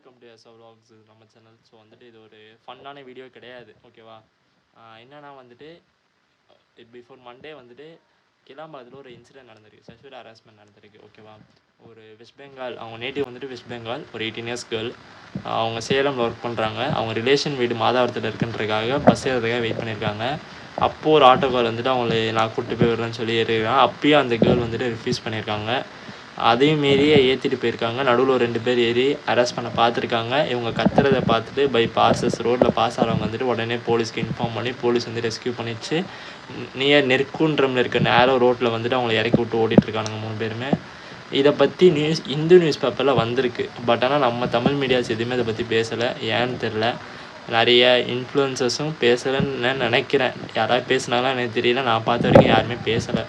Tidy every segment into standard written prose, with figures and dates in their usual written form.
Welcome to SR vlogs நம்ம channel. So வந்துட்டு இது ஒரு ஃபன்னான வீடியோ கிடையாது, ஓகேவா? என்னன்னா வந்துட்டு பிஃபோர் மண்டே வந்துட்டு கிளாம்பாளத்தில் ஒரு இன்சிடென்ட் நடந்திருக்கு, செக்ஷுவல் ஹராஸ்மெண்ட் நடந்திருக்கு, ஓகேவா? ஒரு வெஸ்ட் பெங்கால், அவங்க நேட்டிவ் வந்துட்டு வெஸ்ட் பெங்கால், ஒரு 18 இயர்ஸ் கேர்ள். அவங்க சேலமில் ஒர்க் பண்ணுறாங்க. அவங்க ரிலேஷன் வீடு மாதாவரத்தில் இருக்குன்றதுக்காக பஸ் ஏறதுக்காக வெயிட் பண்ணியிருக்காங்க. அப்போது ஒரு ஆட்டோக்கார் வந்துட்டு அவங்கள நான் கூப்பிட்டு போய் விடுறேன்னு சொல்லி ஏறிருக்காங்க. அப்பயும் அந்த கேர்ள் வந்துட்டு ரிஃப்யூஸ் பண்ணியிருக்காங்க. அதையும் மீறியே ஏற்றிட்டு போயிருக்காங்க. நடுவில் ஒரு 2 பேர் ஏறி அரெஸ்ட் பண்ண பார்த்துருக்காங்க. இவங்க கத்துறதை பார்த்துட்டு பை பாசஸ் ரோட்டில் பாஸ் ஆகிறவங்க வந்துட்டு உடனே போலீஸ்க்கு இன்ஃபார்ம் பண்ணி போலீஸ் வந்து ரெஸ்க்யூ பண்ணிச்சு. நியர் நெற்குன்றமில் இருக்க நேரோ ரோட்டில் வந்துட்டு அவங்கள இறக்கி விட்டு ஓடிட்டுருக்கானுங்க 3 பேருமே. இதை பற்றி இந்து நியூஸ் பேப்பரில் வந்திருக்கு. பட் ஆனால் நம்ம தமிழ் மீடியாஸ் எதுவுமே இதை பற்றி பேசலை. ஏன்னு தெரில. நிறைய இன்ஃப்ளூயன்சஸும் பேசலைன்னு நினைக்கிறேன். யாராவது பேசுனாலும் எனக்கு தெரியல. நான் பார்த்த வரைக்கும் யாருமே பேசலை.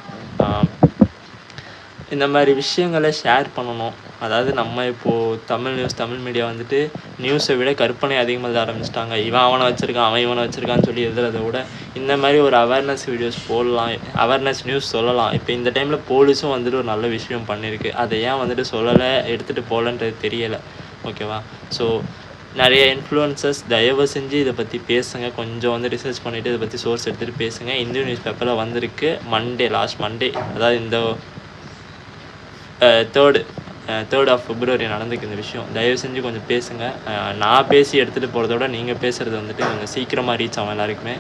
இந்த மாதிரி விஷயங்களை ஷேர் பண்ணணும். அதாவது நம்ம இப்போது தமிழ் மீடியா வந்துட்டு நியூஸை விட கற்பனை அதிகமாக எழுத ஆரம்பிச்சிட்டாங்க. இவன் அவனை வச்சுருக்கான், அவன் இவனை வச்சுருக்கான்னு சொல்லி எழுதுறதை விட இந்த மாதிரி ஒரு அவேர்னஸ் வீடியோஸ் போடலாம், அவேர்னஸ் நியூஸ் சொல்லலாம். இப்போ இந்த டைமில் போலீஸும் வந்துட்டு ஒரு நல்ல விஷயம் பண்ணியிருக்கு. அதை ஏன் வந்துட்டு சொல்லலை, எடுத்துகிட்டு போகலன்றது தெரியலை, ஓகேவா? ஸோ நிறைய இன்ஃப்ளூயன்சர்ஸ் தயவு செஞ்சு இதை பற்றி பேசுங்க. கொஞ்சம் வந்து ரிசர்ச் பண்ணிவிட்டு இதை பற்றி சோர்ஸ் எடுத்துகிட்டு பேசுங்க. இந்தியன் நியூஸ் பேப்பரில் வந்திருக்கு. லாஸ்ட் மண்டே, அதாவது இந்த 3rd of February நடந்துக்கு இந்த விஷயம். தயவு செஞ்சு கொஞ்சம் பேசுங்க. நான் பேசி எடுத்துகிட்டு போகிறத விட நீங்கள் பேசுகிறது வந்துட்டு கொஞ்சம் சீக்கிரமாக ரீச் ஆகும் எல்லாருக்குமே.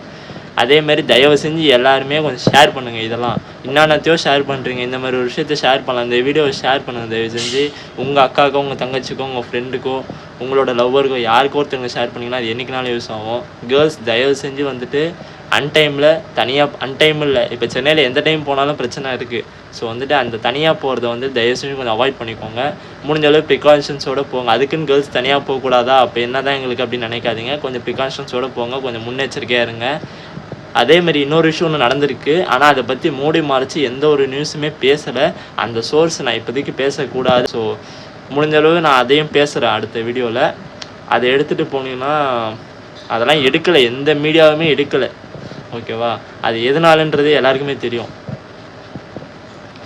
அதேமாதிரி தயவு செஞ்சு எல்லாருமே கொஞ்சம் ஷேர் பண்ணுங்கள். இதெல்லாம் என்னென்னத்தையோ ஷேர் பண்ணுறீங்க. இந்த மாதிரி ஒரு விஷயத்தை ஷேர் பண்ணலாம். இந்த வீடியோவை ஷேர் பண்ணுங்கள் தயவு செஞ்சு. உங்கள் அக்காக்கோ, உங்கள் தங்கச்சிக்கோ, உங்கள் ஃப்ரெண்டுக்கோ, உங்களோட லவ்வருக்கோ யாருக்கோ ஒருத்தவங்க ஷேர் பண்ணிங்கன்னா அது என்றைக்குனாலும் யூஸ் ஆகும். கேர்ள்ஸ் தயவு செஞ்சு வந்துட்டு அன்டைமில் தனியாக அன்டைம் இல்லை. இப்போ சென்னையில் எந்த டைம் போனாலும் பிரச்சனை இருக்குது. ஸோ வந்துட்டு அந்த தனியாக போகிறத வந்து தயவு செஞ்சு கொஞ்சம் அவாய்ட் பண்ணிக்கோங்க. முடிஞ்ச அளவு ப்ரிகாஷன்ஸோடு போங்க. அதுக்குன்னு கேர்ள்ஸ் தனியாக போகக்கூடாதா, அப்போ என்ன தான் எங்களுக்கு அப்படின்னு நினைக்காதீங்க. கொஞ்சம் ப்ரிகாஷன்ஸோடு போங்க. கொஞ்சம் முன்னெச்சரிக்கையாக இருங்க. அதேமாதிரி இன்னொரு விஷயம் ஒன்று நடந்திருக்கு. ஆனால் அதை பற்றி மூடி மறைச்சி எந்த ஒரு நியூஸுமே பேசலை. அந்த சோர்ஸ் நான் இப்போதைக்கு பேசக்கூடாது. ஸோ முடிஞ்ச அளவு நான் அதையும் பேசுகிறேன் அடுத்த வீடியோவில். அதை எடுத்துகிட்டு போனீங்கன்னா அதெல்லாம் எடுக்கலை, எந்த மீடியாவுமே எடுக்கலை, ஓகேவா? அது எதனாலன்றது எல்லாருக்குமே தெரியும்.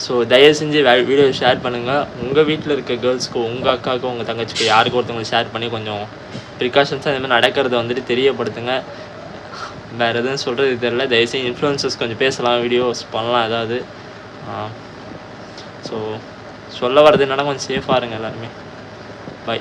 ஸோ தயவு செஞ்சு வீடியோ ஷேர் பண்ணுங்கள். உங்கள் வீட்டில் இருக்க கேர்ள்ஸ்க்கோ, உங்கள் அக்காவுக்கோ, உங்கள் தங்கச்சிக்கோ யாருக்கோ ஒருத்தவங்களை ஷேர் பண்ணி கொஞ்சம் ப்ரிகாஷன்ஸாக இந்த மாதிரி நடக்கிறத வந்துட்டு தெரியப்படுத்துங்க. வேறு எதுவும் சொல்கிறது தெரியல. தயவுசெய்து இன்ஃப்ளூயன்சர்ஸ் கொஞ்சம் பேசலாம், வீடியோஸ் பண்ணலாம் ஏதாவது. ஸோ சொல்ல வர்றது என்னன்னா கொஞ்சம் சேஃபாக இருங்க எல்லாருமே. பை.